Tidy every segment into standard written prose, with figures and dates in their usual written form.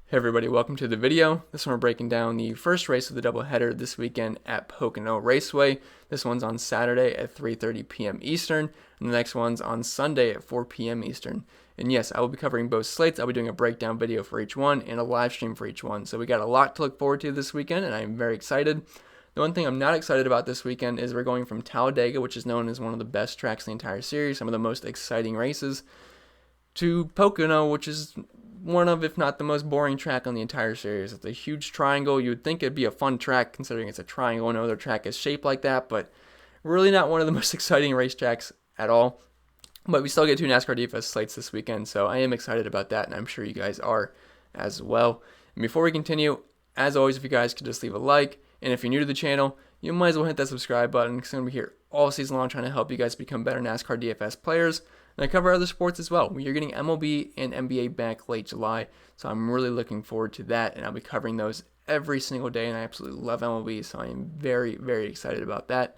Hey everybody, welcome to the video. This one we're breaking down the first race of the doubleheader this weekend at Pocono Raceway. This one's on Saturday at 3:30 p.m. Eastern, and the next one's on Sunday at 4 p.m. Eastern. And yes, I will be covering both slates. I'll be doing a breakdown video for each one and a live stream for each one. So we got a lot to look forward to this weekend, and I'm very excited. The one thing I'm not excited about this weekend is we're going from Talladega, which is known as one of the best tracks in the entire series, some of the most exciting races, to Pocono, which is one of, if not the most boring track on the entire series. It's a huge triangle. You would think it'd be a fun track considering it's a triangle. No other track is shaped like that, but really not one of the most exciting racetracks at all. But we still get 2 NASCAR DFS slates this weekend, so I am excited about that, and I'm sure you guys are as well. And before we continue, as always, if you guys could just leave a like, and if you're new to the channel, you might as well hit that subscribe button because I'm going to be here all season long trying to help you guys become better NASCAR DFS players. And I cover other sports as well. You're getting MLB and NBA back late July, so I'm really looking forward to that, and I'll be covering those every single day, and I absolutely love MLB, so I am very, very excited about that.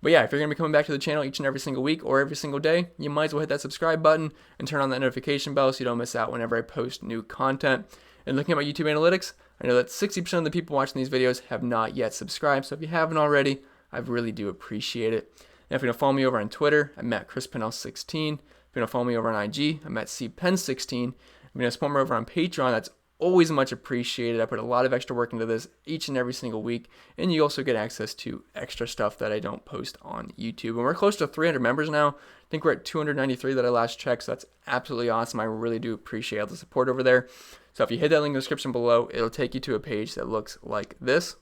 But yeah, if you're going to be coming back to the channel each and every single week or every single day, you might as well hit that subscribe button and turn on that notification bell so you don't miss out whenever I post new content. And looking at my YouTube analytics, I know that 60% of the people watching these videos have not yet subscribed, so if you haven't already, I really do appreciate it. And if you don't follow me over on Twitter, I'm at ChrisPennell16. If you don't follow me over on IG, I'm at CPen16. If you don't support me over on Patreon, that's always much appreciated. I put a lot of extra work into this each and every single week, and you also get access to extra stuff that I don't post on YouTube. And we're close to 300 members now. I think we're at 293 that I last checked, so that's absolutely awesome. I really do appreciate all the support over there. So if you hit that link in the description below, it'll take you to a page that looks like this.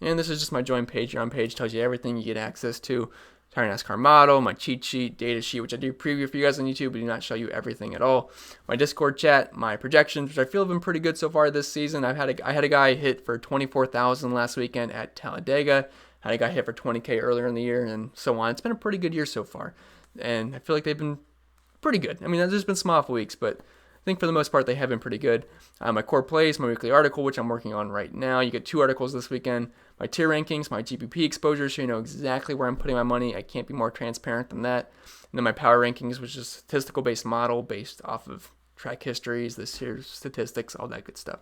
And this is just my join Patreon page. Tells you everything you get access to. Entire NASCAR model, my cheat sheet, data sheet, which I do preview for you guys on YouTube, but do not show you everything at all. My Discord chat, my projections, which I feel have been pretty good so far this season. I had a guy hit for 24,000 last weekend at Talladega. Had a guy hit for 20K earlier in the year, and so on. It's been a pretty good year so far, and I feel like they've been pretty good. I mean, there's been some off weeks, but I think for the most part they have been pretty good. My core plays, my weekly article, which I'm working on right now. You get 2 articles this weekend. My tier rankings, my GPP exposure, so you know exactly where I'm putting my money. I can't be more transparent than that. And then my power rankings, which is a statistical based model based off of track histories, this year's statistics, all that good stuff.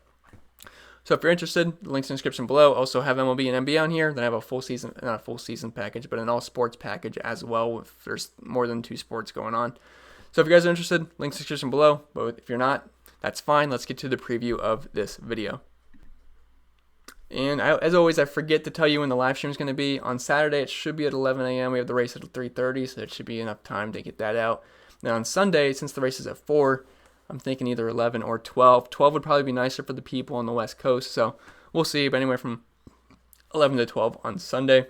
So if you're interested, the links in the description below. Also have MLB and NBA on here. Then I have a full season, not a full season package, but an all sports package as well if there's more than 2 sports going on. So if you guys are interested, links in the description below. But if you're not, that's fine. Let's get to the preview of this video. And as always, I forget to tell you when the live stream is going to be. On Saturday, it should be at 11 a.m. We have the race at 3:30, so it should be enough time to get that out. Then on Sunday, since the race is at 4, I'm thinking either 11 or 12. 12 would probably be nicer for the people on the West Coast, so we'll see. But anywhere from 11 to 12 on Sunday.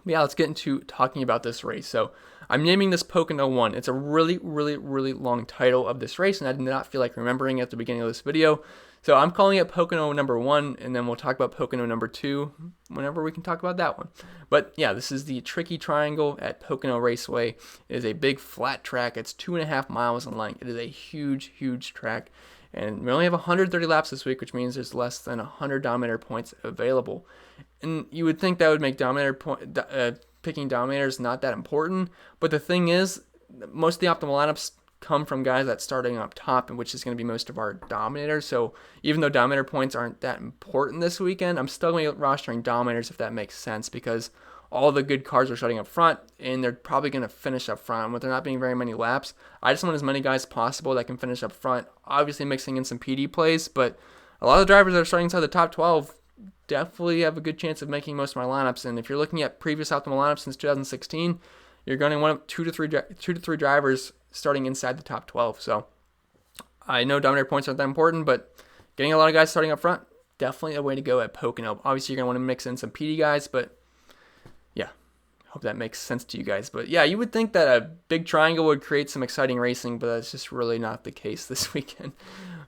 But yeah, let's get into talking about this race. So I'm naming this Pocono 1. It's a really, really, really long title of this race, and I did not feel like remembering it at the beginning of this video. So I'm calling it Pocono number 1, and then we'll talk about Pocono number 2 whenever we can talk about that one. But yeah, this is the tricky triangle at Pocono Raceway. It is a big flat track. It's 2.5 miles in length. It is a huge, huge track. And we only have 130 laps this week, which means there's less than 100 Dominator points available. And you would think that would make picking Dominators not that important. But the thing is, most of the optimal lineups come from guys that's starting up top, and which is going to be most of our Dominators. So even though Dominator points aren't that important this weekend, I'm still going to be rostering Dominators if that makes sense, because all the good cars are starting up front, and they're probably going to finish up front. With there not being very many laps, I just want as many guys as possible that can finish up front, obviously mixing in some PD plays, but a lot of the drivers that are starting inside the top 12 definitely have a good chance of making most of my lineups. And if you're looking at previous optimal lineups since 2016, you're going to want 2 to 3 drivers starting inside the top 12. So I know Dominator points aren't that important, but getting a lot of guys starting up front, definitely a way to go at Pocono. Obviously, you're going to want to mix in some PD guys, but yeah, hope that makes sense to you guys. But yeah, you would think that a big triangle would create some exciting racing, but that's just really not the case this weekend.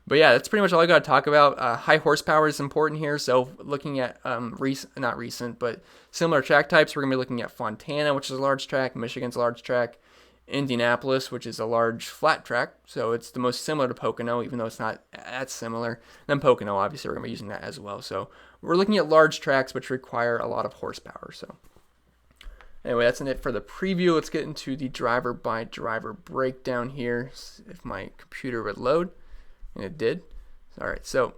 But yeah, that's pretty much all I got to talk about. High horsepower is important here. So looking at not recent, but similar track types, we're going to be looking at Fontana, which is a large track, Michigan's a large track, Indianapolis, which is a large flat track. So it's the most similar to Pocono, even though it's not that similar. Then Pocono, obviously, we're going to be using that as well. So we're looking at large tracks, which require a lot of horsepower. So anyway, that's it for the preview. Let's get into the driver by driver breakdown here. If my computer would load. And it did. All right, so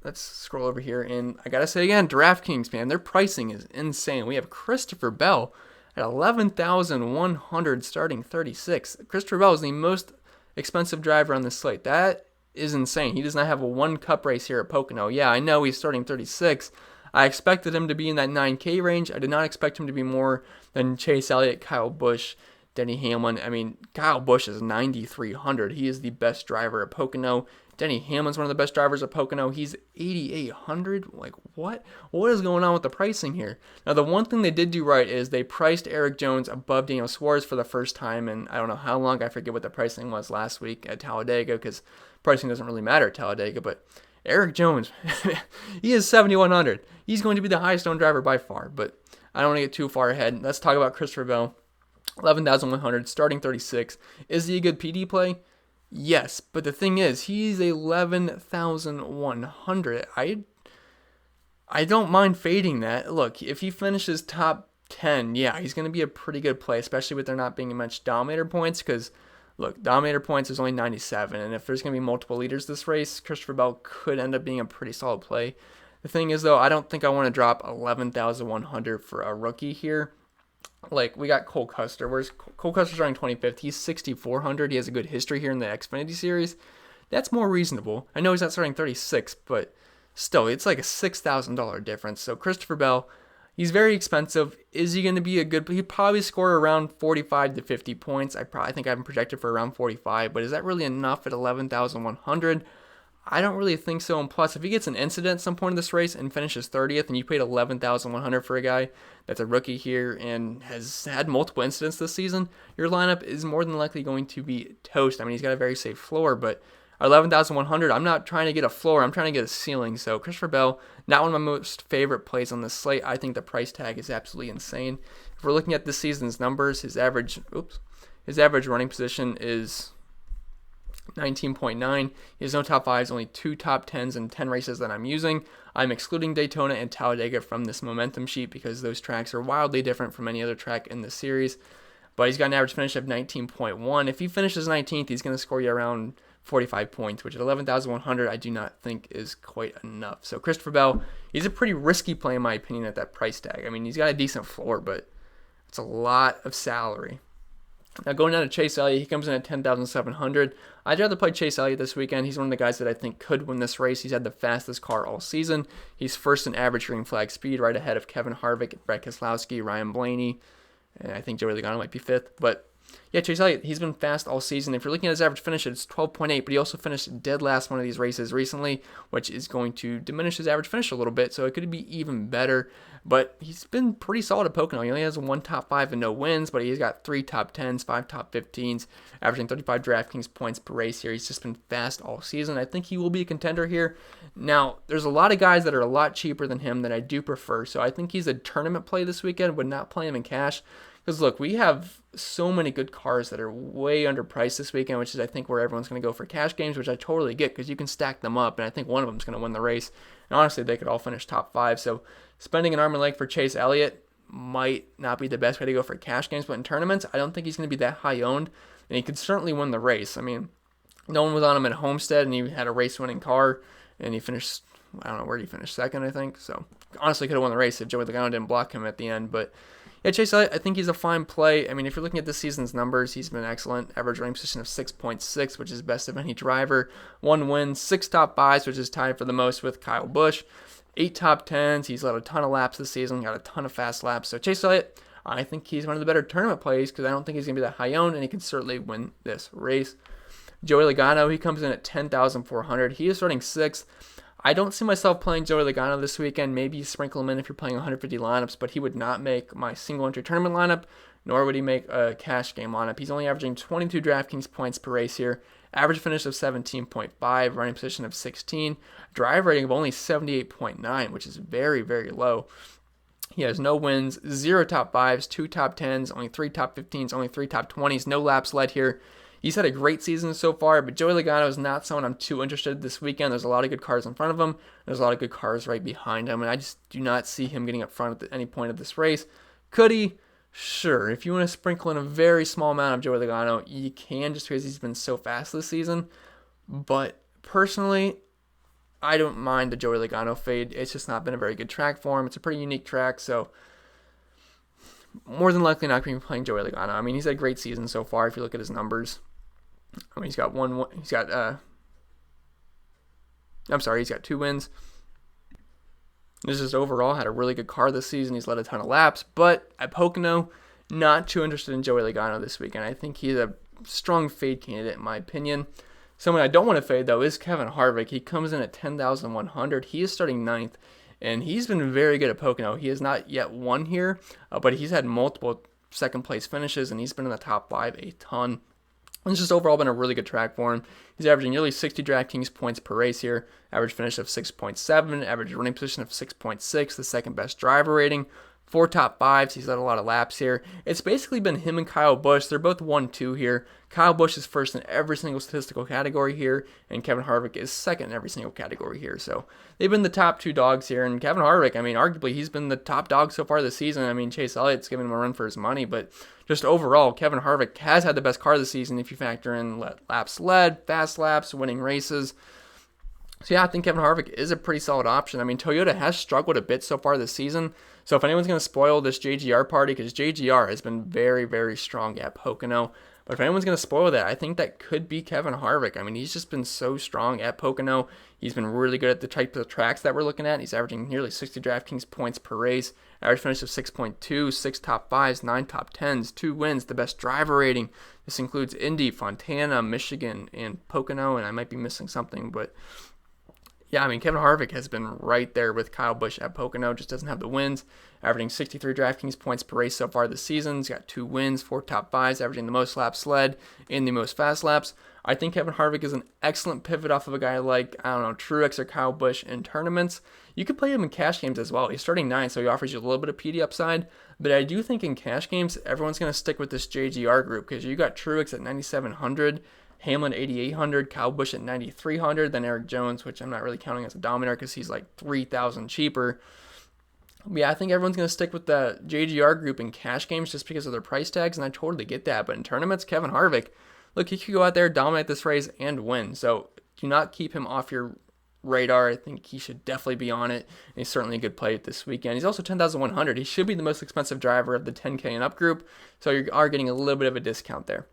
let's scroll over here, and I gotta say again, DraftKings, man, their pricing is insane. We have Christopher Bell at 11,100 starting 36. Christopher Bell is the most expensive driver on this slate. That is insane. He does not have a one cup race here at Pocono. Yeah, I know he's starting 36. I expected him to be in that 9K range. I did not expect him to be more than Chase Elliott, Kyle Busch, Denny Hamlin. I mean, Kyle Busch is 9,300. He is the best driver at Pocono. Denny Hamlin's one of the best drivers at Pocono. He's 8,800. Like, what? What is going on with the pricing here? Now, the one thing they did do right is they priced Erik Jones above Daniel Suarez for the first time in I don't know how long. I forget what the pricing was last week at Talladega because pricing doesn't really matter at Talladega. But Erik Jones, he is 7,100. He's going to be the highest owned driver by far. But I don't want to get too far ahead. Let's talk about Christopher Bell. 11,100, starting 36. Is he a good PD play? Yes, but the thing is, he's 11,100. I don't mind fading that. Look, if he finishes top 10, yeah, he's going to be a pretty good play, especially with there not being much Dominator points, because, look, Dominator points is only 97, and if there's going to be multiple leaders this race, Christopher Bell could end up being a pretty solid play. The thing is, though, I don't think I want to drop 11,100 for a rookie here. Like, we got Cole Custer. Where's Cole Custer's running 25th? He's 6,400. He has a good history here in the Xfinity Series. That's more reasonable. I know he's not starting 36, but still, it's like a $6,000 difference. So Christopher Bell, he's very expensive. Is he going to be a good? He'd probably score around 45 to 50 points. I think I have him projected for around 45, but is that really enough at 11,100? I don't really think so. And plus, if he gets an incident at some point in this race and finishes 30th, and you paid 11,100 for a guy that's a rookie here and has had multiple incidents this season, your lineup is more than likely going to be toast. I mean, he's got a very safe floor, but 11,100, I'm not trying to get a floor. I'm trying to get a ceiling. So Christopher Bell, not one of my most favorite plays on this slate. I think the price tag is absolutely insane. If we're looking at this season's numbers, his average running position is 19.9. He has no top 5s, only 2 top 10s and 10 races that I'm using. I'm excluding Daytona and Talladega from this momentum sheet because those tracks are wildly different from any other track in the series. But he's got an average finish of 19.1. If he finishes 19th, he's going to score you around 45 points, which at 11,100 I do not think is quite enough. So Christopher Bell, he's a pretty risky play in my opinion at that price tag. I mean, he's got a decent floor, but it's a lot of salary. Now going down to Chase Elliott, he comes in at 10,700. I'd rather play Chase Elliott this weekend. He's one of the guys that I think could win this race. He's had the fastest car all season. He's first in average green flag speed, right ahead of Kevin Harvick, Brett Keselowski, Ryan Blaney, and I think Joey Logano might be 5th. But yeah, Chase Elliott, he's been fast all season. If you're looking at his average finish, it's 12.8, but he also finished dead last one of these races recently, which is going to diminish his average finish a little bit, so it could be even better. But he's been pretty solid at Pocono. He only has 1 top 5 and no wins, but he's got 3 top 10s, 5 top 15s, averaging 35 DraftKings points per race here. He's just been fast all season. I think he will be a contender here. Now, there's a lot of guys that are a lot cheaper than him that I do prefer, so I think he's a tournament play this weekend. Would not play him in cash. Because look, we have so many good cars that are way underpriced this weekend, which is I think where everyone's going to go for cash games, which I totally get because you can stack them up, and I think one of them is going to win the race. And honestly, they could all finish top 5. So spending an arm and leg for Chase Elliott might not be the best way to go for cash games, but in tournaments, I don't think he's going to be that high owned, and he could certainly win the race. I mean, no one was on him at Homestead, and he had a race-winning car, and he finished, I don't know, where did he finish? 2nd, I think. So honestly, could have won the race if Joey Logano didn't block him at the end, but yeah, Chase Elliott, I think he's a fine play. I mean, if you're looking at this season's numbers, he's been excellent. Average running position of 6.6, which is best of any driver. 1 win, 6 top 5s, which is tied for the most with Kyle Busch. 8 top 10s. He's led a ton of laps this season, got a ton of fast laps. So Chase Elliott, I think he's one of the better tournament plays because I don't think he's going to be that high owned, and he can certainly win this race. Joey Logano, he comes in at 10,400. He is starting 6th. I don't see myself playing Joey Logano this weekend. Maybe sprinkle him in if you're playing 150 lineups, but he would not make my single entry tournament lineup, nor would he make a cash game lineup. He's only averaging 22 DraftKings points per race here. Average finish of 17.5, running position of 16, drive rating of only 78.9, which is very, very low. He has no wins, 0 top 5s, 2 top 10s, only 3 top 15s, only 3 top 20s, no laps led here. He's had a great season so far, but Joey Logano is not someone I'm too interested in this weekend. There's a lot of good cars in front of him. There's a lot of good cars right behind him, and I just do not see him getting up front at any point of this race. Could he? Sure. If you want to sprinkle in a very small amount of Joey Logano, you can just because he's been so fast this season. But personally, I don't mind the Joey Logano fade. It's just not been a very good track for him. It's a pretty unique track, so more than likely not going to be playing Joey Logano. I mean, he's had a great season so far if you look at his numbers. I mean, he's got 2 wins. He's just overall had a really good car this season. He's led a ton of laps, but at Pocono, not too interested in Joey Logano this weekend. I think he's a strong fade candidate in my opinion. Someone I don't want to fade, though, is Kevin Harvick. He comes in at 10,100. He is starting 9th, and he's been very good at Pocono. He has not yet won here, but he's had multiple second-place finishes, and he's been in the top 5 a ton. It's just overall been a really good track for him. He's averaging nearly 60 DraftKings points per race here. Average finish of 6.7, average running position of 6.6, the second best driver rating. 4 top 5s. He's led a lot of laps here. It's basically been him and Kyle Busch. They're both 1-2 here. Kyle Busch is first in every single statistical category here, and Kevin Harvick is second in every single category here. So they've been the top 2 dogs here. And Kevin Harvick, I mean, arguably he's been the top dog so far this season. I mean, Chase Elliott's giving him a run for his money, but just overall, Kevin Harvick has had the best car this season if you factor in laps led, fast laps, winning races. So yeah, I think Kevin Harvick is a pretty solid option. I mean, Toyota has struggled a bit so far this season. So if anyone's going to spoil this JGR party, because JGR has been very, very strong at Pocono, but if anyone's going to spoil that, I think that could be Kevin Harvick. I mean, he's just been so strong at Pocono. He's been really good at the type of tracks that we're looking at. He's averaging nearly 60 DraftKings points per race, average finish of 6.2, 6 top 5s, 9 top 10s, 2 wins, the best driver rating. This includes Indy, Fontana, Michigan, and Pocono, and I might be missing something, but yeah, I mean, Kevin Harvick has been right there with Kyle Busch at Pocono, just doesn't have the wins, averaging 63 DraftKings points per race so far this season. He's got 2 wins, 4 top 5s, averaging the most laps led and the most fast laps. I think Kevin Harvick is an excellent pivot off of a guy like, Truex or Kyle Busch in tournaments. You could play him in cash games as well. He's starting 9, so he offers you a little bit of PD upside, but I do think in cash games, everyone's going to stick with this JGR group because you got Truex at 9,700, Hamlin 8,800, Kyle Busch at 9,300, then Erik Jones, which I'm not really counting as a dominator because he's like 3,000 cheaper. But yeah, I think everyone's going to stick with the JGR group in cash games just because of their price tags, and I totally get that. But in tournaments, Kevin Harvick, look, he could go out there, dominate this race, and win. So do not keep him off your radar. I think he should definitely be on it. And he's certainly a good play this weekend. He's also 10,100. He should be the most expensive driver of the 10K and up group, so you are getting a little bit of a discount there.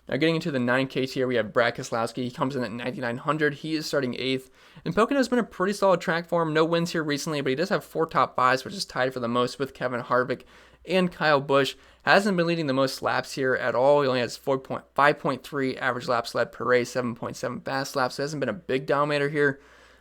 Now getting into the 9K tier, we have Brad Keselowski. He comes in at 9,900. He is starting 8th. And Pocono has been a pretty solid track for him. No wins here recently, but he does have 4 top 5s, which is tied for the most with Kevin Harvick and Kyle Busch. Hasn't been leading the most laps here at all. He only has 5.3 average laps led per race, 7.7 fast laps. So hasn't been a big dominator here.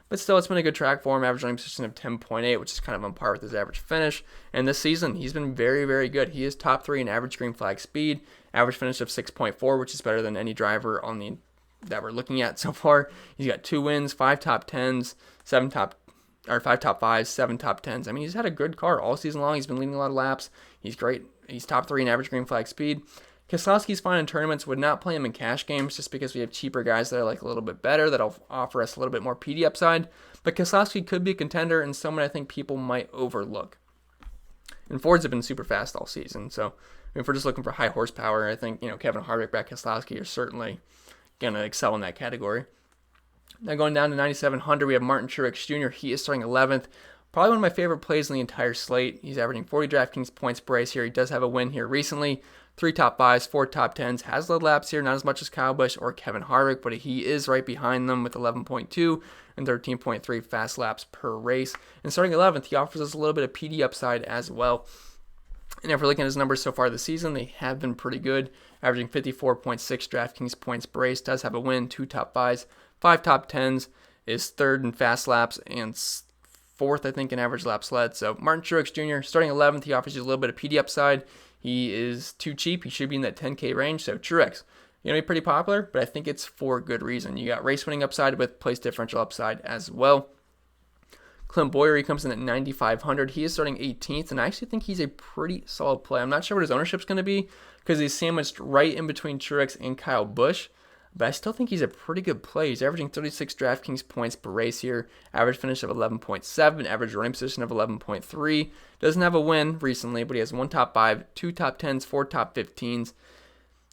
But still, it's been a good track for him, average running position of 10.8, which is kind of on par with his average finish. And this season, he's been very, very good. He is top 3 in average green flag speed, average finish of 6.4, which is better than any driver on that we're looking at so far. He's got 2 wins, 5 top 10s, 5 top 5s, 7 top 10s. I mean, he's had a good car all season long. He's been leading a lot of laps. He's great. He's top 3 in average green flag speed. Keselowski's fine in tournaments. Would not play him in cash games just because we have cheaper guys that are like a little bit better that'll offer us a little bit more PD upside. But Keselowski could be a contender and someone I think people might overlook. And Fords have been super fast all season. So if we're just looking for high horsepower, I think Kevin Harvick, Brad Keselowski are certainly going to excel in that category. Now going down to 9,700, we have Martin Truex Jr. He is starting 11th. Probably one of my favorite plays in the entire slate. He's averaging 40 DraftKings points per race here. He does have a win here recently. 3 top 5s, 4 top 10s. Has led laps here, not as much as Kyle Busch or Kevin Harvick, but he is right behind them with 11.2 and 13.3 fast laps per race. And starting 11th, he offers us a little bit of PD upside as well. And if we're looking at his numbers so far this season, they have been pretty good, averaging 54.6 DraftKings points per race. Does have a win, 2 top 5s, 5 top 10s, is 3rd in fast laps, and 4th, I think, in average laps led. So Martin Truex Jr., starting 11th, he offers you a little bit of PD upside. He is too cheap. He should be in that 10K range. So Truex, going to be pretty popular, but I think it's for good reason. You got race winning upside with place differential upside as well. Clint Boyer, he comes in at 9,500. He is starting 18th, and I actually think he's a pretty solid play. I'm not sure what his ownership's going to be because he's sandwiched right in between Truex and Kyle Busch, but I still think he's a pretty good play. He's averaging 36 DraftKings points per race here, average finish of 11.7, average running position of 11.3. Doesn't have a win recently, but he has 1 top 5, 2 top 10s, 4 top 15s.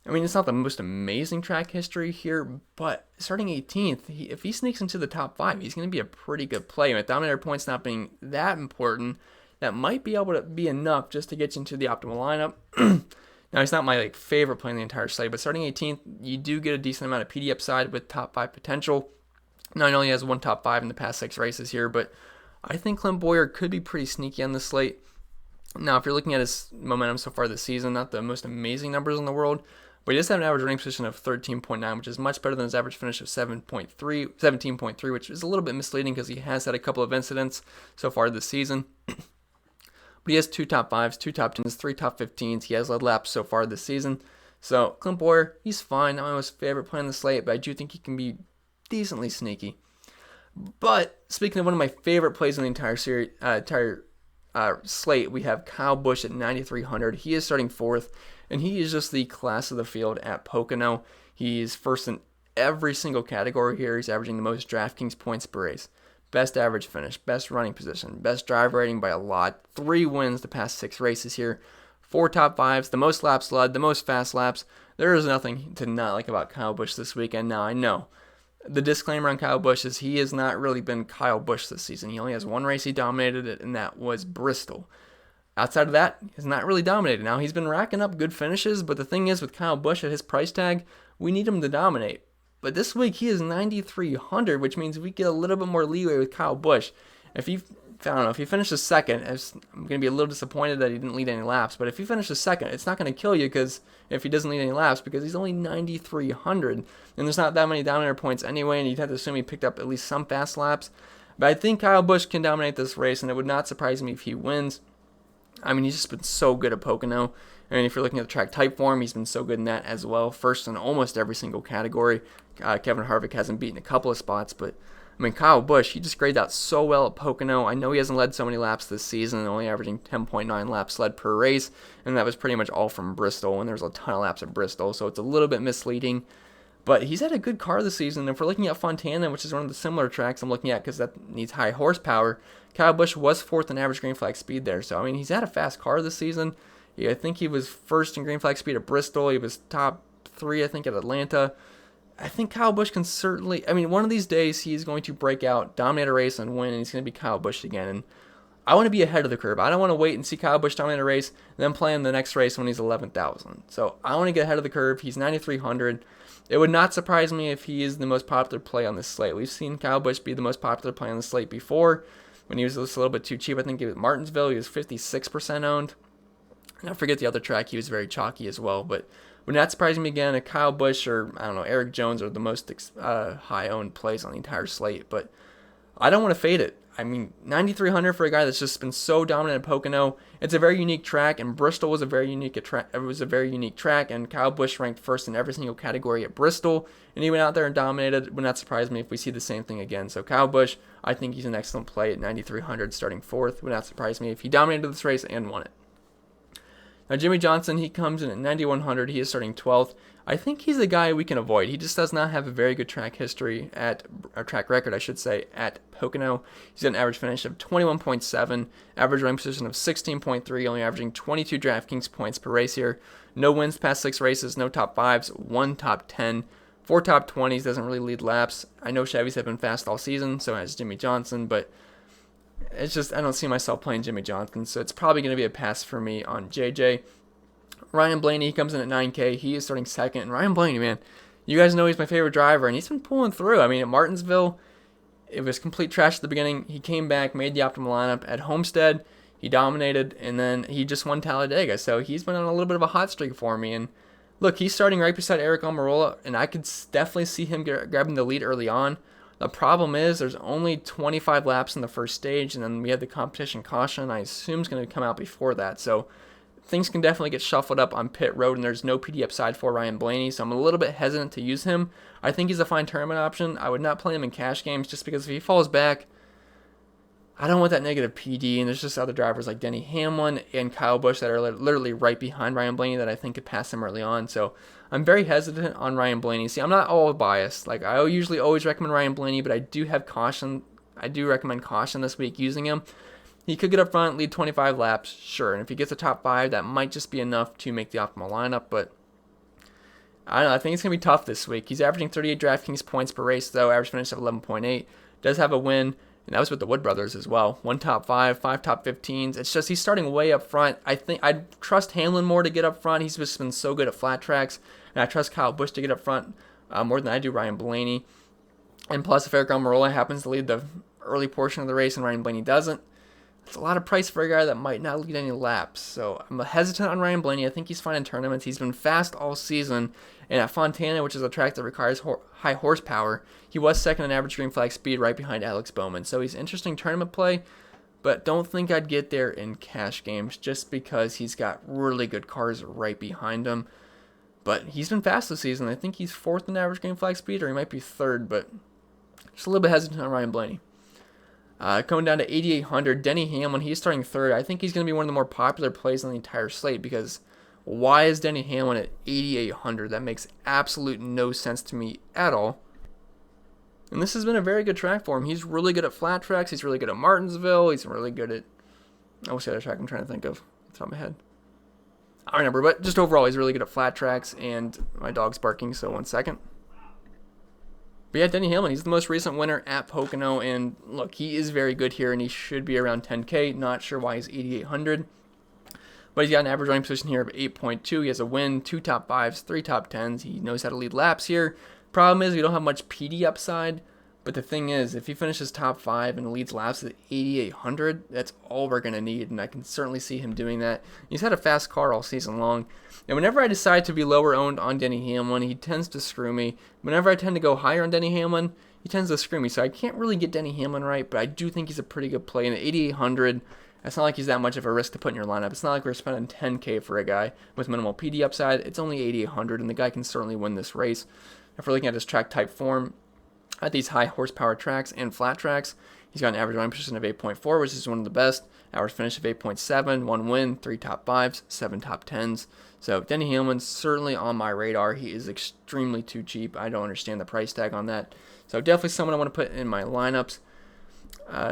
I mean, it's not the most amazing track history here, but starting 18th, if he sneaks into the top 5, he's going to be a pretty good play. With Dominator points not being that important, that might be able to be enough just to get you into the optimal lineup. Now, he's not my favorite play in the entire slate, but starting 18th, you do get a decent amount of PD upside with top 5 potential. Now, I know he has one top 5 in the past 6 races here, but I think Clint Boyer could be pretty sneaky on this slate. Now, if you're looking at his momentum so far this season, not the most amazing numbers in the world, but he does have an average running position of 13.9, which is much better than his average finish of 17.3, which is a little bit misleading because he has had a couple of incidents so far this season. But he has 2 top 5s, 2 top 10s, 3 top 15s. He has led laps so far this season. So Clint Boyer, he's fine. Not my most favorite play on the slate, but I do think he can be decently sneaky. But speaking of one of my favorite plays in the entire slate, we have Kyle Busch at 9,300. He is starting 4th, and he is just the class of the field at Pocono. He's first in every single category here. He's averaging the most DraftKings points per race, best average finish, best running position, best drive rating by a lot, 3 wins the past 6 races here, 4 top 5s, the most laps led, the most fast laps. There is nothing to not like about Kyle Busch this weekend. Now, I know the disclaimer on Kyle Busch is he has not really been Kyle Busch this season. He only has 1 race he dominated it, and that was Bristol. Outside of that, he's not really dominated. Now, he's been racking up good finishes, but the thing is with Kyle Busch at his price tag, we need him to dominate. But this week, he is 9,300, which means we get a little bit more leeway with Kyle Busch. If he finishes second, I'm going to be a little disappointed that he didn't lead any laps, but if he finishes second, it's not going to kill you because if he doesn't lead any laps, because he's only 9,300, and there's not that many dominator points anyway, and you'd have to assume he picked up at least some fast laps. But I think Kyle Busch can dominate this race, and it would not surprise me if he wins. I mean, he's just been so good at Pocono. And if you're looking at the track type form, he's been so good in that as well. First in almost every single category. Kevin Harvick hasn't beaten a couple of spots, but I mean, Kyle Busch, he just graded out so well at Pocono. I know he hasn't led so many laps this season, only averaging 10.9 laps led per race, and that was pretty much all from Bristol, and there was a ton of laps at Bristol, so it's a little bit misleading. But he's had a good car this season. If we're looking at Fontana, which is one of the similar tracks I'm looking at because that needs high horsepower, Kyle Busch was 4th in average green flag speed there. So, I mean, he's had a fast car this season. I think he was 1st in green flag speed at Bristol. He was top 3, I think, at Atlanta. I think Kyle Busch can certainly, I mean, one of these days he's going to break out, dominate a race, and win, and he's going to be Kyle Busch again. And I want to be ahead of the curve. I don't want to wait and see Kyle Busch dominate a race, and then play him the next race when he's 11,000. So I want to get ahead of the curve. He's 9,300. It would not surprise me if he is the most popular play on this slate. We've seen Kyle Busch be the most popular play on the slate before when he was just a little bit too cheap. I think it was Martinsville. He was 56% owned. And I forget the other track. He was very chalky as well. But would not surprise me again if Kyle Busch or, I don't know, Erik Jones are the most high-owned plays on the entire slate. But I don't want to fade it. I mean, 9,300 for a guy that's just been so dominant at Pocono. It's a very unique track, and Bristol was a very unique track, and Kyle Busch ranked 1st in every single category at Bristol, and he went out there and dominated. It would not surprise me if we see the same thing again. So Kyle Busch, I think he's an excellent play at 9,300, starting 4th. Would not surprise me if he dominated this race and won it. Now, Jimmie Johnson, he comes in at 9,100. He is starting 12th. I think he's a guy we can avoid. He just does not have a very good track record, at Pocono. He's got an average finish of 21.7, average running position of 16.3, only averaging 22 DraftKings points per race here. No wins past 6 races, no top 5s, 1 top 10, 4 top 20s, doesn't really lead laps. I know Chevys have been fast all season, so has Jimmie Johnson, but it's just, I don't see myself playing Jimmie Johnson, so it's probably going to be a pass for me on JJ. Ryan Blaney, he comes in at 9K. He is starting 2nd. And Ryan Blaney, man, you guys know he's my favorite driver, and he's been pulling through. I mean, at Martinsville, it was complete trash at the beginning. He came back, made the optimal lineup. At Homestead, he dominated, and then he just won Talladega. So he's been on a little bit of a hot streak for me. And look, he's starting right beside Aric Almirola, and I could definitely see him grabbing the lead early on. The problem is there's only 25 laps in the first stage, and then we have the competition caution. I assume it's going to come out before that. So things can definitely get shuffled up on pit road, and there's no PD upside for Ryan Blaney, so I'm a little bit hesitant to use him. I think he's a fine tournament option. I would not play him in cash games just because if he falls back, I don't want that negative PD, and there's just other drivers like Denny Hamlin and Kyle Busch that are literally right behind Ryan Blaney that I think could pass him early on, so I'm very hesitant on Ryan Blaney. See, I'm not all biased. Like, I usually always recommend Ryan Blaney, but I do have caution. I do recommend caution this week using him. He could get up front, lead 25 laps, sure. And if he gets a top 5, that might just be enough to make the optimal lineup. But I don't know. I think it's going to be tough this week. He's averaging 38 DraftKings points per race, though. Average finish of 11.8. Does have a win, and that was with the Wood brothers as well. 1 top 5, 5 top 15s. It's just he's starting way up front. I think I'd trust Hamlin more to get up front. He's just been so good at flat tracks. And I trust Kyle Busch to get up front more than I do Ryan Blaney. And plus, if Erik Jones happens to lead the early portion of the race and Ryan Blaney doesn't, it's a lot of price for a guy that might not lead any laps. So I'm hesitant on Ryan Blaney. I think he's fine in tournaments. He's been fast all season. And at Fontana, which is a track that requires high horsepower, he was second in average green flag speed right behind Alex Bowman. So he's interesting tournament play, but don't think I'd get there in cash games just because he's got really good cars right behind him. But he's been fast this season. I think he's fourth in average green flag speed, or he might be third, but just a little bit hesitant on Ryan Blaney. Coming down to 8,800, Denny Hamlin, he's starting third. I think he's going to be one of the more popular plays on the entire slate because why is Denny Hamlin at 8,800? That makes absolute no sense to me at all. And this has been a very good track for him. He's really good at flat tracks. He's really good at Martinsville. He's really good at, what's the other track I'm trying to think of? Off the top of my head. I don't remember, but just overall, he's really good at flat tracks. And my dog's barking, so 1 second. But yeah, Denny Hamlin, he's the most recent winner at Pocono, and look, he is very good here, and he should be around 10K. Not sure why he's 8,800, but he's got an average running position here of 8.2. He has a win, 2 top 5s, 3 top 10s. He knows how to lead laps here. Problem is we don't have much PD upside, but the thing is, if he finishes top 5 and leads laps at 8,800, that's all we're going to need, and I can certainly see him doing that. He's had a fast car all season long, and whenever I decide to be lower owned on Denny Hamlin, he tends to screw me. Whenever I tend to go higher on Denny Hamlin, he tends to screw me, so I can't really get Denny Hamlin right, but I do think he's a pretty good play, and at 8,800, it's not like he's that much of a risk to put in your lineup. It's not like we're spending 10K for a guy with minimal PD upside. It's only 8,800, and the guy can certainly win this race. If we're looking at his track type form, at these high horsepower tracks and flat tracks, he's got an average running position of 8.4, which is one of the best. Average finish of 8.7, 1 win, 3 top 5s, 7 top 10s. So Denny Hamlin's certainly on my radar. He is extremely too cheap. I don't understand the price tag on that. So definitely someone I want to put in my lineups.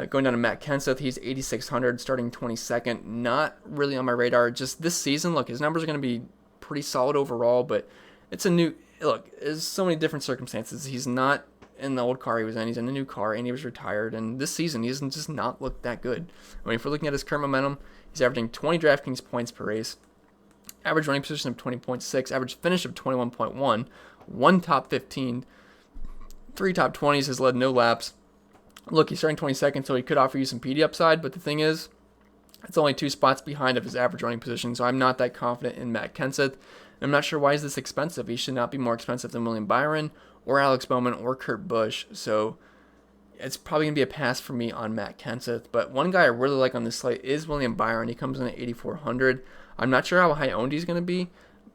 Going down to Matt Kenseth, he's 8,600, starting 22nd. Not really on my radar. Just this season, look, his numbers are going to be pretty solid overall, but it's a new, look, there's so many different circumstances. He's not in the old car he was in. He's in a new car, and he was retired. And this season, he doesn't just not look that good. I mean, if we're looking at his current momentum, he's averaging 20 DraftKings points per race, average running position of 20.6, average finish of 21.1, 1 top 15, 3 top 20s, has led no laps. Look, he's starting 22nd, so he could offer you some PD upside, but the thing is, it's only 2 spots behind of his average running position, so I'm not that confident in Matt Kenseth. I'm not sure why he's this expensive. He should not be more expensive than William Byron or Alex Bowman or Kurt Busch, so it's probably going to be a pass for me on Matt Kenseth. But one guy I really like on this slate is William Byron. He comes in at 8,400. I'm not sure how high owned he's going to be,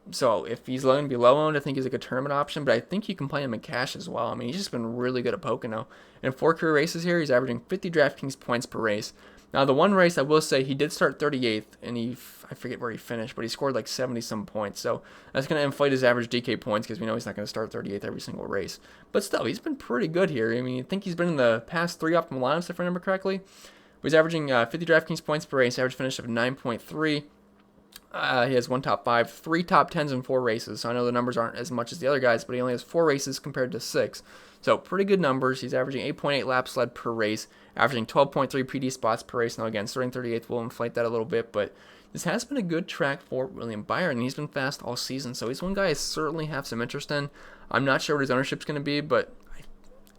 so if he's going to be low owned, I think he's a good tournament option, but I think you can play him in cash as well. I mean, he's just been really good at Pocono. In 4 career races here, he's averaging 50 DraftKings points per race. Now, the one race, I will say, he did start 38th, and I forget where he finished, but he scored like 70-some points. So that's going to inflate his average DK points because we know he's not going to start 38th every single race. But still, he's been pretty good here. I mean, I think he's been in the past 3 optimal lineups, if I remember correctly. But he's averaging 50 DraftKings points per race, average finish of 9.3. He has 1 top 5, 3 top 10s in 4 races. So I know the numbers aren't as much as the other guys, but he only has 4 races compared to 6. So pretty good numbers. He's averaging 8.8 laps led per race, averaging 12.3 PD spots per race. Now again, starting 38th will inflate that a little bit, but this has been a good track for William Byron, and he's been fast all season. So he's one guy I certainly have some interest in. I'm not sure what his ownership's going to be, but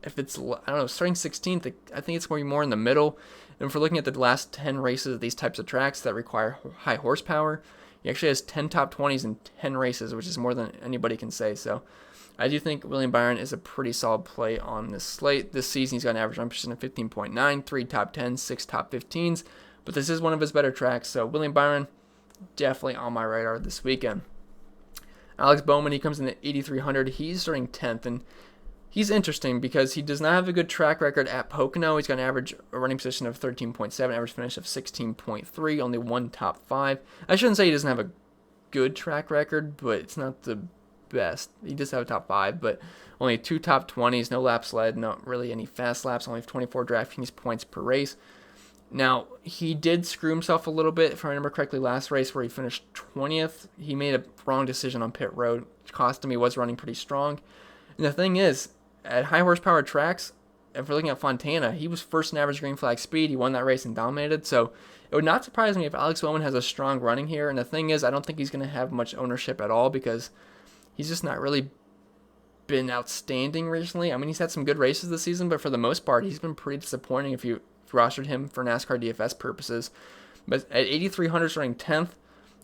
if it's, I don't know, starting 16th, I think it's going to be more in the middle. And if we're looking at the last 10 races of these types of tracks that require high horsepower, he actually has 10 top 20s in 10 races, which is more than anybody can say. So I do think William Byron is a pretty solid play on this slate. This season, he's got an average run position of 15.9, 3 top 10s, 6 top 15s. But this is one of his better tracks. So William Byron, definitely on my radar this weekend. Alex Bowman, he comes in at 8,300. He's starting 10th, and he's interesting because he does not have a good track record at Pocono. He's got an average running position of 13.7, average finish of 16.3, only 1 top 5. I shouldn't say he doesn't have a good track record, but it's not the best. He does have a top 5, but only 2 top 20s, no laps led, not really any fast laps, only 24 DraftKings points per race. Now, he did screw himself a little bit, if I remember correctly, last race where he finished 20th. He made a wrong decision on pit road, which cost him. He was running pretty strong. And the thing is, at high horsepower tracks, if we're looking at Fontana, he was first in average green flag speed. He won that race and dominated. So it would not surprise me if Alex Bowman has a strong running here. And the thing is, I don't think he's going to have much ownership at all because he's just not really been outstanding recently. I mean, he's had some good races this season, but for the most part, he's been pretty disappointing if you rostered him for NASCAR DFS purposes. But at 8,300 starting 10th,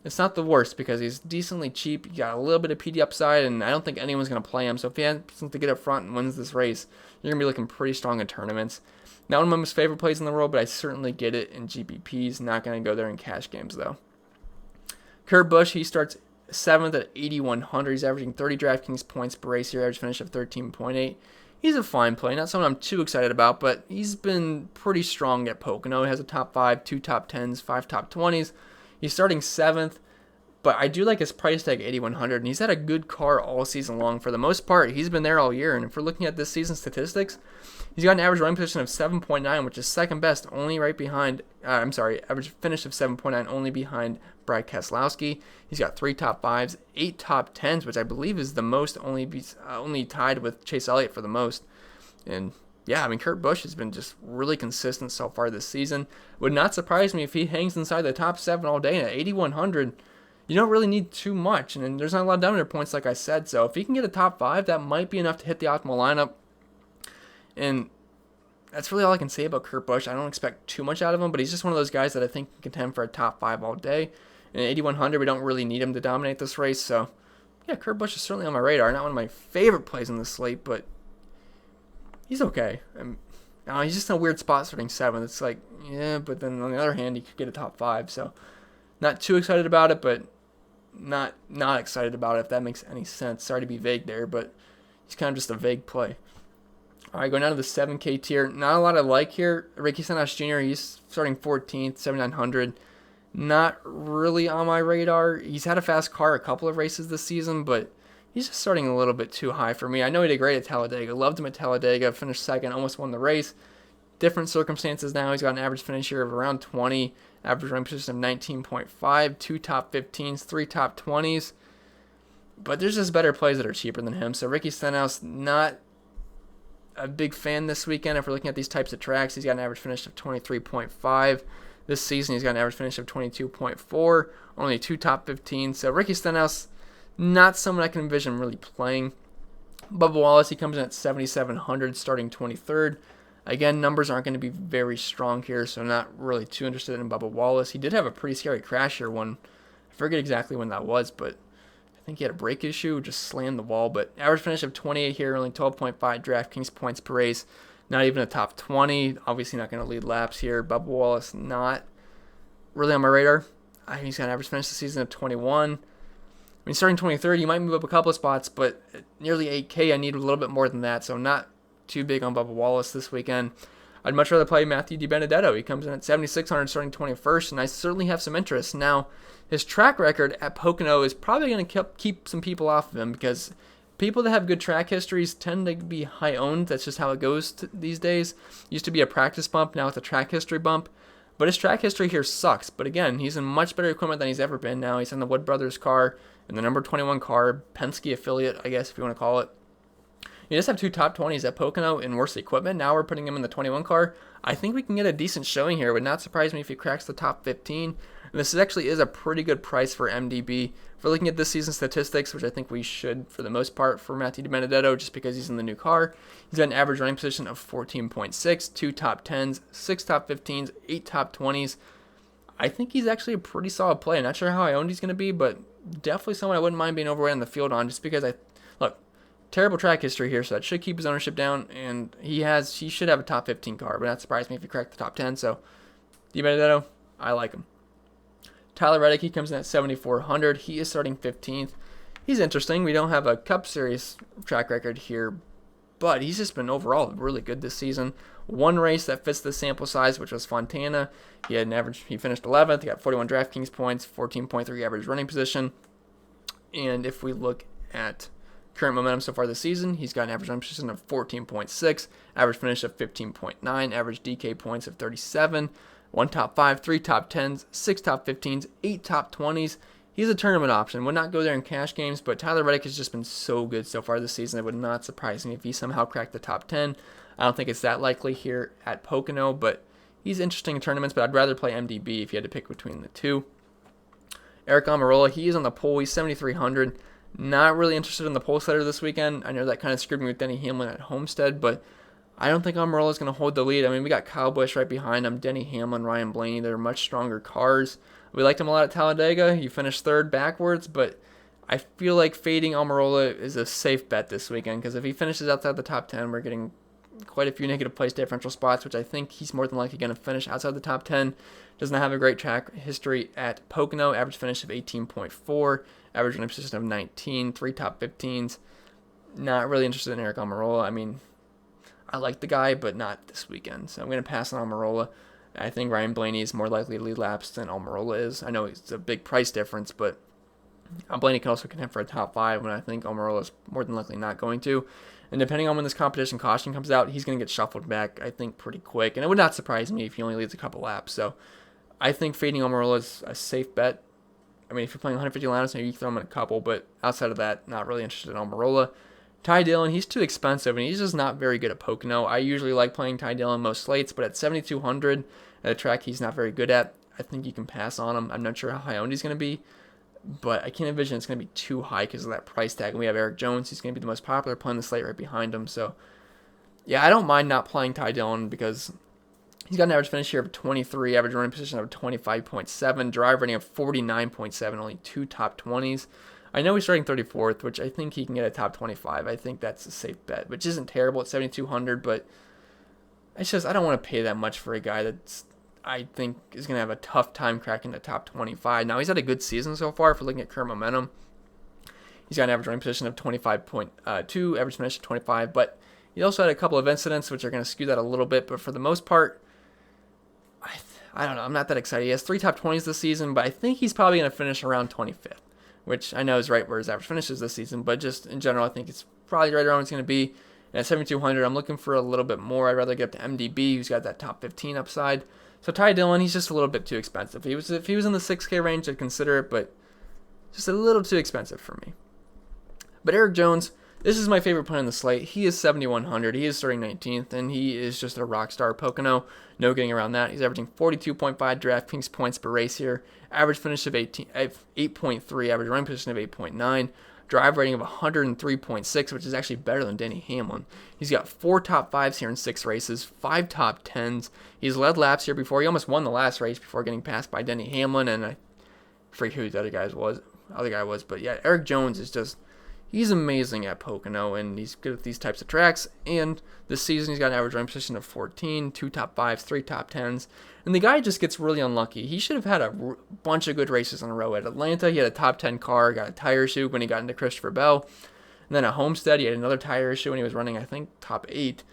it's not the worst because he's decently cheap. You got a little bit of PD upside, and I don't think anyone's going to play him. So if he happens to get up front and wins this race, you're going to be looking pretty strong in tournaments. Not one of my most favorite plays in the world, but I certainly get it in GPPs. Not going to go there in cash games, though. Kurt Busch, he starts 7th at 8,100. He's averaging 30 DraftKings points per race here, average finish of 13.8. He's a fine play, not someone I'm too excited about, but he's been pretty strong at Pocono. He has a top 5, 2 top 10s, 5 top 20s. He's starting 7th, but I do like his price tag, 8,100, and he's had a good car all season long. For the most part, he's been there all year, and if we're looking at this season's statistics, he's got an average running position of 7.9, which is second best, only right behind, average finish of 7.9, only behind Brad Keselowski. He's got 3 top 5s, 8 top 10s, which I believe is the most, only tied with Chase Elliott for the most. And yeah, I mean, Kurt Busch has been just really consistent so far this season. Would not surprise me if he hangs inside the top 7 all day. And at 8,100, you don't really need too much. And there's not a lot of dominator points, like I said. So if he can get a top 5, that might be enough to hit the optimal lineup. And that's really all I can say about Kurt Busch. I don't expect too much out of him, but he's just one of those guys that I think can contend for a top 5 all day. And at 8,100, we don't really need him to dominate this race. So yeah, Kurt Busch is certainly on my radar. Not one of my favorite plays in the slate, but he's okay. He's just in a weird spot starting 7th. It's like, yeah, but then on the other hand, he could get a top 5. So not too excited about it, but not excited about it, if that makes any sense. Sorry to be vague there, but he's kind of just a vague play. All right, going down to the 7K tier. Not a lot I like here. Ricky Stenhouse Jr., he's starting 14th, 7,900. Not really on my radar. He's had a fast car a couple of races this season, but he's just starting a little bit too high for me. I know he did great at Talladega. Loved him at Talladega. Finished 2nd, almost won the race. Different circumstances now. He's got an average finish here of around 20. Average running position of 19.5. 2 top 15s, 3 top 20s. But there's just better plays that are cheaper than him. So Ricky Stenhouse, not a big fan this weekend. If we're looking at these types of tracks, he's got an average finish of 23.5. This season, he's got an average finish of 22.4. Only 2 top 15s. So Ricky Stenhouse, not someone I can envision really playing. Bubba Wallace, he comes in at 7,700, starting 23rd. Again, numbers aren't going to be very strong here, so not really too interested in Bubba Wallace. He did have a pretty scary crash here I forget exactly when that was, but I think he had a brake issue, just slammed the wall. But average finish of 28 here, only 12.5 DraftKings points per race. Not even a top 20. Obviously not going to lead laps here. Bubba Wallace, not really on my radar. I think he's got an average finish this season of 21. I mean, starting 23rd, you might move up a couple of spots, but at nearly 8K, I need a little bit more than that. So not too big on Bubba Wallace this weekend. I'd much rather play Matthew DiBenedetto. He comes in at 7,600, starting 21st, and I certainly have some interest. Now, his track record at Pocono is probably going to keep some people off of him because people that have good track histories tend to be high owned. That's just how it goes these days. Used to be a practice bump, now it's a track history bump. But his track history here sucks. But again, he's in much better equipment than he's ever been now. He's in the Wood Brothers car, in the number 21 car, Penske affiliate, I guess if you want to call it. He does have 2 top 20s at Pocono in worse equipment. Now we're putting him in the 21 car. I think we can get a decent showing here. It would not surprise me if he cracks the top 15. And this actually is a pretty good price for MDB. If we're looking at this season's statistics, which I think we should for the most part for Matthew DiBenedetto just because he's in the new car, he's got an average running position of 14.6, 2 top 10s, 6 top 15s, 8 top 20s. I think he's actually a pretty solid play. I'm not sure how owned he's going to be, but definitely someone I wouldn't mind being overweight on the field on just because terrible track history here, so that should keep his ownership down, and he should have a top 15 car, but not surprise me if he cracked the top 10, so DiBenedetto, I like him. Tyler Reddick, he comes in at 7,400. He is starting 15th. He's interesting. We don't have a Cup Series track record here, but he's just been overall really good this season. One race that fits the sample size, which was Fontana. He finished 11th. He got 41 DraftKings points, 14.3 average running position. And if we look at current momentum so far this season, he's got an average running position of 14.6, average finish of 15.9, average DK points of 37. 1 top 5, 3 top 10s, 6 top 15s, 8 top 20s. He's a tournament option. Would not go there in cash games, but Tyler Reddick has just been so good so far this season. It would not surprise me if he somehow cracked the top 10. I don't think it's that likely here at Pocono, but he's interesting in tournaments, but I'd rather play MDB if you had to pick between the two. Aric Almirola, he is on the pole. He's 7,300. Not really interested in the pole setter this weekend. I know that kind of screwed me with Denny Hamlin at Homestead, but I don't think Almirola is going to hold the lead. I mean, we got Kyle Busch right behind him, Denny Hamlin, Ryan Blaney. They're much stronger cars. We liked him a lot at Talladega. He finished third backwards, but I feel like fading Almirola is a safe bet this weekend because if he finishes outside the top 10, we're getting quite a few negative place differential spots, which I think he's more than likely going to finish outside the top 10. Does not have a great track history at Pocono. Average finish of 18.4, average running position of 19, 3 top 15s. Not really interested in Aric Almirola. I mean, I like the guy, but not this weekend. So I'm going to pass on Almirola. I think Ryan Blaney is more likely to lead laps than Almirola is. I know it's a big price difference, but Blaney can also contend for a top 5 when I think Almirola is more than likely not going to. And depending on when this competition caution comes out, he's going to get shuffled back, I think, pretty quick. And it would not surprise me if he only leads a couple laps. So I think fading Almirola is a safe bet. I mean, if you're playing 150 lineups, maybe you can throw him in a couple, but outside of that, not really interested in Almirola. Ty Dillon, he's too expensive, and he's just not very good at Pocono. I usually like playing Ty Dillon most slates, but at 7,200 at a track he's not very good at, I think you can pass on him. I'm not sure how high owned he's going to be, but I can't envision it's going to be too high because of that price tag. And we have Erik Jones. He's going to be the most popular player on the slate right behind him. So, yeah, I don't mind not playing Ty Dillon because he's got an average finish here of 23, average running position of 25.7, drive rating of 49.7, only 2 top 20s. I know he's starting 34th, which I think he can get a top 25. I think that's a safe bet, which isn't terrible at 7,200, but it's just I don't want to pay that much for a guy that's I think is going to have a tough time cracking the top 25. Now, he's had a good season so far if we're looking at current momentum. He's got an average running position of 25.2, average finish of 25, but he also had a couple of incidents which are going to skew that a little bit, but for the most part, I don't know. I'm not that excited. He has 3 top 20s this season, but I think he's probably going to finish around 25th, which I know is right where his average finishes this season, but just in general, I think it's probably right around where it's going to be. And at 7,200, I'm looking for a little bit more. I'd rather get up to MDB, who's got that top 15 upside. So Ty Dillon, he's just a little bit too expensive. If he was in the 6K range, I'd consider it, but just a little too expensive for me. But Erik Jones, this is my favorite player on the slate. He is 7,100. He is starting 19th, and he is just a rock star. Pocono, no getting around that. He's averaging 42.5 Draftkings points per race here. Average finish of 8.3, average running position of 8.9. Drive rating of 103.6, which is actually better than Denny Hamlin. He's got 4 top 5s here in 6 races, 5 top 10s. He's led laps here before. He almost won the last race before getting passed by Denny Hamlin, and I forget who the other guy was. But yeah, Erik Jones is just, he's amazing at Pocono, and he's good at these types of tracks. And this season, he's got an average running position of 14, 2 top 5s, 3 top 10s. And the guy just gets really unlucky. He should have had a bunch of good races in a row. At Atlanta, he had a top 10 car, got a tire issue when he got into Christopher Bell. And then at Homestead, he had another tire issue when he was running, I think, top 8.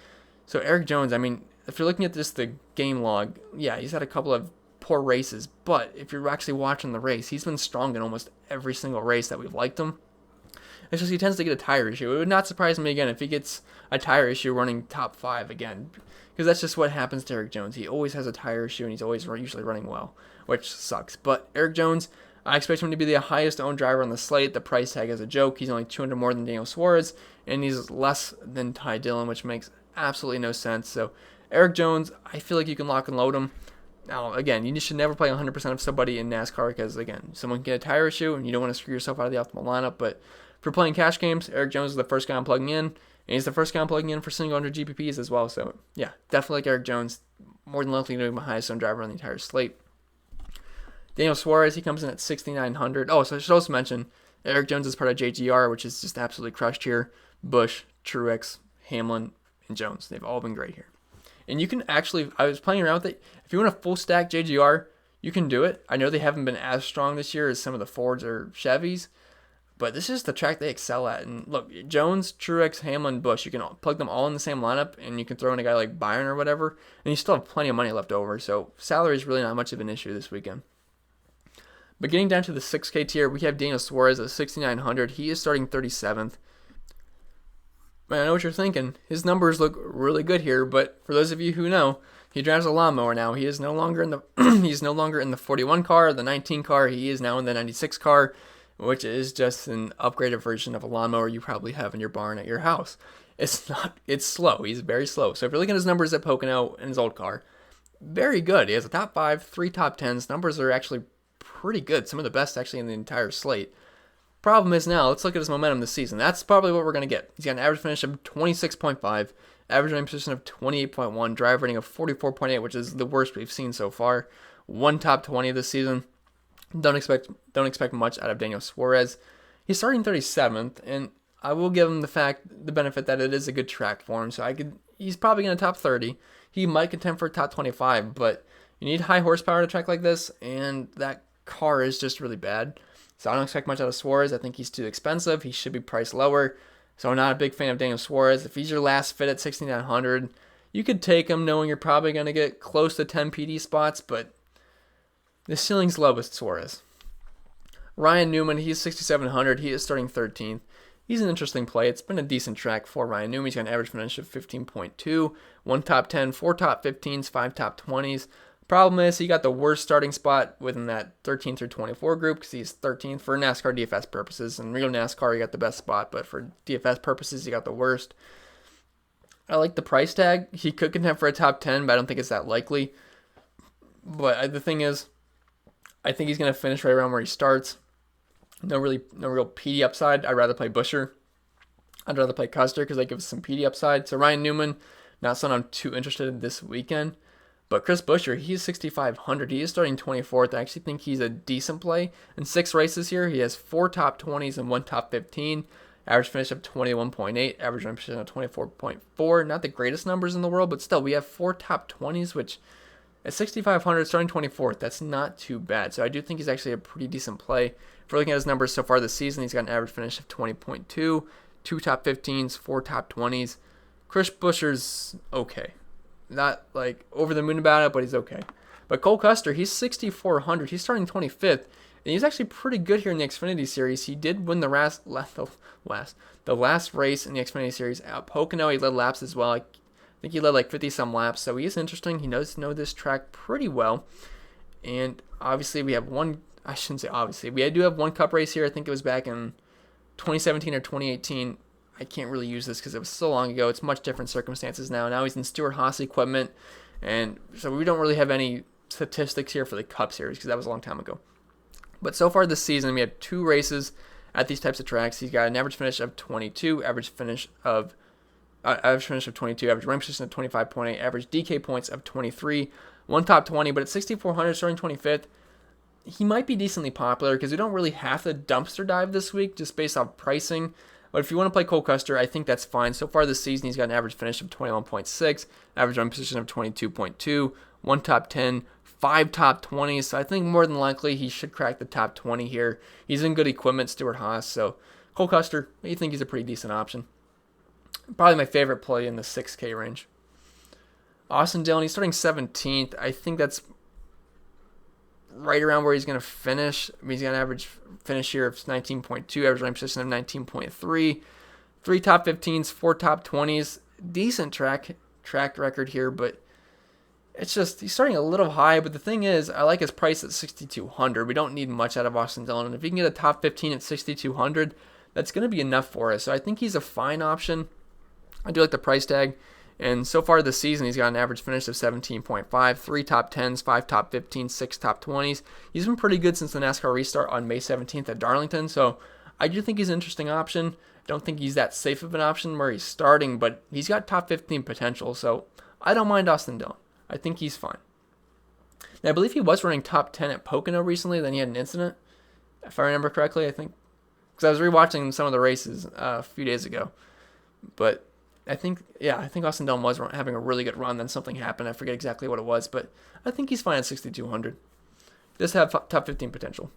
So Erik Jones, I mean, if you're looking at just the game log, yeah, he's had a couple of poor races. But if you're actually watching the race, he's been strong in almost every single race that we've liked him. It's just he tends to get a tire issue. It would not surprise me again if he gets a tire issue running top 5 again, because that's just what happens to Erik Jones. He always has a tire issue, and he's always usually running well, which sucks. But Erik Jones, I expect him to be the highest owned driver on the slate. The price tag is a joke. He's only 200 more than Daniel Suarez, and he's less than Ty Dillon, which makes absolutely no sense. So Erik Jones, I feel like you can lock and load him. Now, again, you should never play 100% of somebody in NASCAR because, again, someone can get a tire issue, and you don't want to screw yourself out of the optimal lineup. But for playing cash games, Erik Jones is the first guy I'm plugging in, and he's the first guy I'm plugging in for single under GPPs as well. So, yeah, definitely like Erik Jones, more than likely going to be my highest owned driver on the entire slate. Daniel Suarez, he comes in at 6,900. Oh, so I should also mention, Erik Jones is part of JGR, which is just absolutely crushed here. Busch, Truex, Hamlin, and Jones. They've all been great here. And you can actually, I was playing around with it. If you want a full stack JGR, you can do it. I know they haven't been as strong this year as some of the Fords or Chevys, but this is the track they excel at. And look, Jones, Truex, Hamlin, Busch, you can plug them all in the same lineup, and you can throw in a guy like Byron or whatever, and you still have plenty of money left over. So salary is really not much of an issue this weekend. But getting down to the 6K tier, we have Daniel Suarez at 6,900. He is starting 37th. Man, I know what you're thinking. His numbers look really good here, but for those of you who know, He drives a lawnmower now. He is no longer in the he's no longer in the 41 car, the 19 car. He is now in the 96 car, which is just an upgraded version of a lawnmower you probably have in your barn at your house. It's slow. He's very slow. So if you're looking at his numbers at Pocono in his old car, very good. He has a top 5, 3 top 10s. Numbers are actually pretty good. Some of the best actually in the entire slate. Problem is now, let's look at his momentum this season. That's probably what we're going to get. He's got an average finish of 26.5, average running position of 28.1, drive rating of 44.8, which is the worst we've seen so far. 1 top 20 this season. Don't expect much out of Daniel Suarez. He's starting 37th, and I will give him the benefit that it is a good track for him. So he's probably going to top 30. He might contend for a top 25, but you need high horsepower to track like this, and that car is just really bad. So I don't expect much out of Suarez. I think he's too expensive. He should be priced lower. So I'm not a big fan of Daniel Suarez. If he's your last fit at 6,900, you could take him knowing you're probably going to get close to 10 PD spots, but the ceiling's low with Suarez. Ryan Newman, he's 6,700. He is starting 13th. He's an interesting play. It's been a decent track for Ryan Newman. He's got an average finish of 15.2, 1 top 10, 4 top 15s, 5 top 20s. Problem is, he got the worst starting spot within that 13 through 24 group because he's 13th for NASCAR DFS purposes. In real NASCAR, he got the best spot, but for DFS purposes, he got the worst. I like the price tag. He could contend for a top 10, but I don't think it's that likely. But the thing is, I think he's going to finish right around where he starts. No real PD upside. I'd rather play Buescher. I'd rather play Custer because they give us some PD upside. So Ryan Newman, not someone I'm too interested in this weekend. But Chris Buescher, he's 6,500. He is starting 24th. I actually think he's a decent play. In 6 races here, he has 4 top 20s and 1 top 15. Average finish of 21.8. Average run position of 24.4. Not the greatest numbers in the world, but still, we have 4 top 20s, which at 6,500, starting 24th, that's not too bad. So I do think he's actually a pretty decent play. If we're looking at his numbers so far this season, he's got an average finish of 20.2, 2 top 15s, 4 top 20s. Chris Buescher's okay. Not like over the moon about it, but he's okay. But Cole Custer, he's 6,400. He's starting 25th, and he's actually pretty good here in the Xfinity Series. He did win the last race in the Xfinity Series at Pocono. He led laps as well. I think he led like 50-some laps, so he is interesting. He knows this track pretty well. And obviously we have one, I shouldn't say obviously, we do have one Cup race here. I think it was back in 2017 or 2018. I can't really use this because it was so long ago. It's much different circumstances now. Now he's in Stewart-Haas equipment, and so we don't really have any statistics here for the Cup Series because that was a long time ago. But so far this season, we have 2 races at these types of tracks. He's got an average finish of 22, average finish of 22, average running position of 25.8, average DK points of 23, 1 top 20, but at 6,400 starting 25th, he might be decently popular because we don't really have to dumpster dive this week just based off pricing. But if you want to play Cole Custer, I think that's fine. So far this season, he's got an average finish of 21.6, average run position of 22.2, 1 top 10, 5 top 20s. So I think more than likely he should crack the top 20 here. He's in good equipment, Stewart-Haas. So Cole Custer, I think he's a pretty decent option. Probably my favorite play in the 6K range. Austin Dillon, he's starting 17th. I think that's right around where he's going to finish. I mean, he's got an average finish here of 19.2, average running position of 19.3, 3 top 15s, 4 top 20s. Decent track record here, but it's just he's starting a little high. But the thing is, I like his price at 6,200. We don't need much out of Austin Dillon. And if you can get a top 15 at 6,200, that's going to be enough for us. So I think he's a fine option. I do like the price tag. And so far this season, he's got an average finish of 17.5, 3 top 10s, 5 top 15s, 6 top 20s. He's been pretty good since the NASCAR restart on May 17th at Darlington, so I do think he's an interesting option. Don't think he's that safe of an option where he's starting, but he's got top 15 potential, so I don't mind Austin Dillon. I think he's fine. Now, I believe he was running top 10 at Pocono recently, then he had an incident, if I remember correctly, I think. Because I was rewatching some of the races a few days ago. But I think Austin Dillon was having a really good run. Then something happened. I forget exactly what it was, but I think he's fine at 6,200. Does have top 15 potential.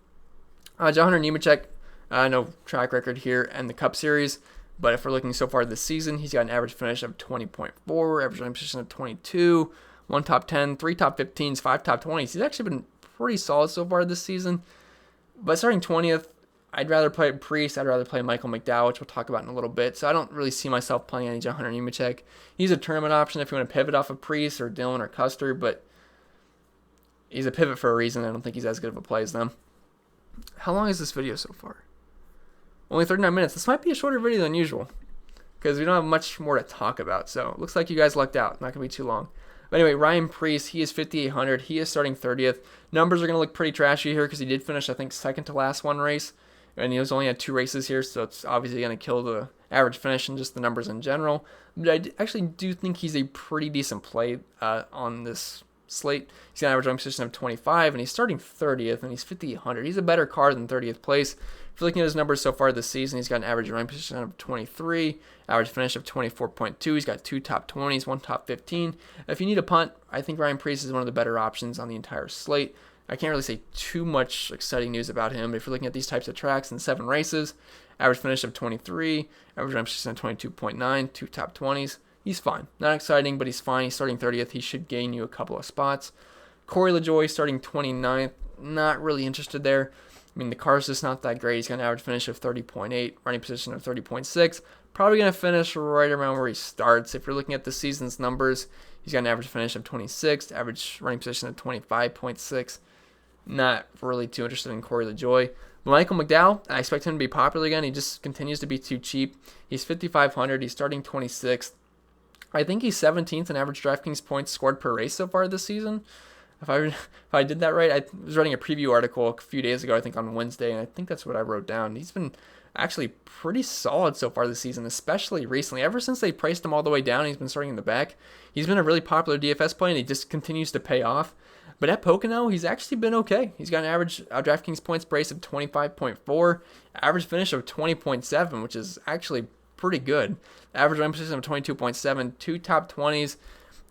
John Hunter Nemechek, no track record here in the Cup Series, but if we're looking so far this season, he's got an average finish of 20.4, average running position of 22, 1 top 10, 3 top 15s, 5 top 20s. He's actually been pretty solid so far this season, but starting 20th, I'd rather play Priest. I'd rather play Michael McDowell, which we'll talk about in a little bit. So I don't really see myself playing any Hunter Nemechek. He's a tournament option if you want to pivot off of Priest or Dillon or Custer, but he's a pivot for a reason. I don't think he's as good of a play as them. How long is this video so far? Only 39 minutes. This might be a shorter video than usual because we don't have much more to talk about. So it looks like you guys lucked out. Not going to be too long. But anyway, Ryan Preece, he is 5,800. He is starting 30th. Numbers are going to look pretty trashy here because he did finish, I think, second to last one race. And he was only had 2 races here, so it's obviously going to kill the average finish and just the numbers in general. But I actually do think he's a pretty decent play on this slate. He's got an average running position of 25, and he's starting 30th, and he's 5,800. He's a better car than 30th place. If you're looking at his numbers so far this season, he's got an average running position of 23, average finish of 24.2. He's got 2 top 20s, 1 top 15. If you need a punt, I think Ryan Preece is one of the better options on the entire slate. I can't really say too much exciting news about him, but if you're looking at these types of tracks in 7 races, average finish of 23, average running position of 22.9, 2 top 20s, he's fine. Not exciting, but he's fine. He's starting 30th. He should gain you a couple of spots. Corey LaJoie starting 29th. Not really interested there. I mean, the car's just not that great. He's got an average finish of 30.8, running position of 30.6. Probably going to finish right around where he starts. If you're looking at the season's numbers, he's got an average finish of 26, average running position of 25.6. Not really too interested in Corey LaJoie. Michael McDowell, I expect him to be popular again. He just continues to be too cheap. He's 5,500. He's starting 26th. I think he's 17th in average DraftKings points scored per race so far this season. If I did that right, I was writing a preview article a few days ago, I think on Wednesday, and I think that's what I wrote down. He's been actually pretty solid so far this season, especially recently. Ever since they priced him all the way down, he's been starting in the back. He's been a really popular DFS play, and he just continues to pay off. But at Pocono, he's actually been okay. He's got an average DraftKings points brace of 25.4, average finish of 20.7, which is actually pretty good. Average running position of 22.7, 2 top 20s.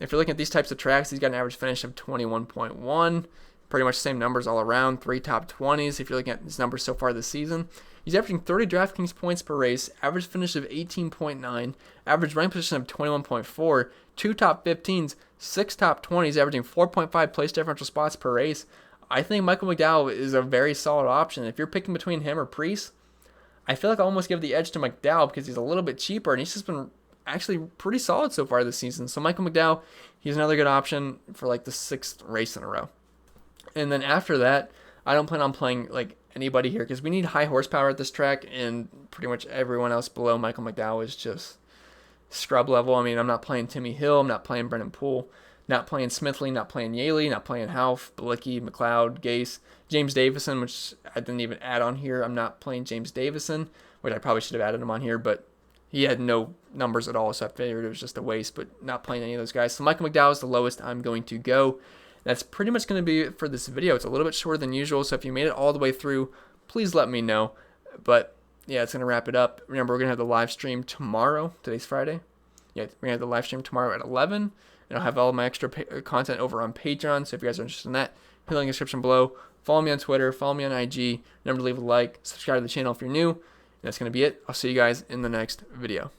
If you're looking at these types of tracks, he's got an average finish of 21.1. Pretty much the same numbers all around, 3 top 20s. If you're looking at his numbers so far this season, he's averaging 30 DraftKings points per race, average finish of 18.9, average running position of 21.4, 2 top 15s, 6 top 20s, averaging 4.5 place differential spots per race. I think Michael McDowell is a very solid option. If you're picking between him or Preece, I feel like I almost give the edge to McDowell because he's a little bit cheaper, and he's just been actually pretty solid so far this season. So Michael McDowell, he's another good option for like the 6th race in a row. And then after that, I don't plan on playing like anybody here because we need high horsepower at this track, and pretty much everyone else below Michael McDowell is just scrub level. I mean, I'm not playing Timmy Hill, I'm not playing Brennan Poole, not playing Smithley, not playing Yaley, not playing Hauff, Bilicki, McLeod, Gase, James Davison, which I didn't even add on here. I'm not playing James Davison, which I probably should have added him on here, but he had no numbers at all, so I figured it was just a waste, but not playing any of those guys. So Michael McDowell is the lowest I'm going to go. That's pretty much going to be it for this video. It's a little bit shorter than usual, so if you made it all the way through, please let me know. But yeah, it's going to wrap it up. Remember, we're going to have the live stream tomorrow. Today's Friday. Yeah, we're going to have the live stream tomorrow at 11, and I'll have all my extra content over on Patreon, so if you guys are interested in that, hit the link in the description below. Follow me on Twitter, follow me on IG. Remember to leave a like, subscribe to the channel if you're new. And that's going to be it. I'll see you guys in the next video.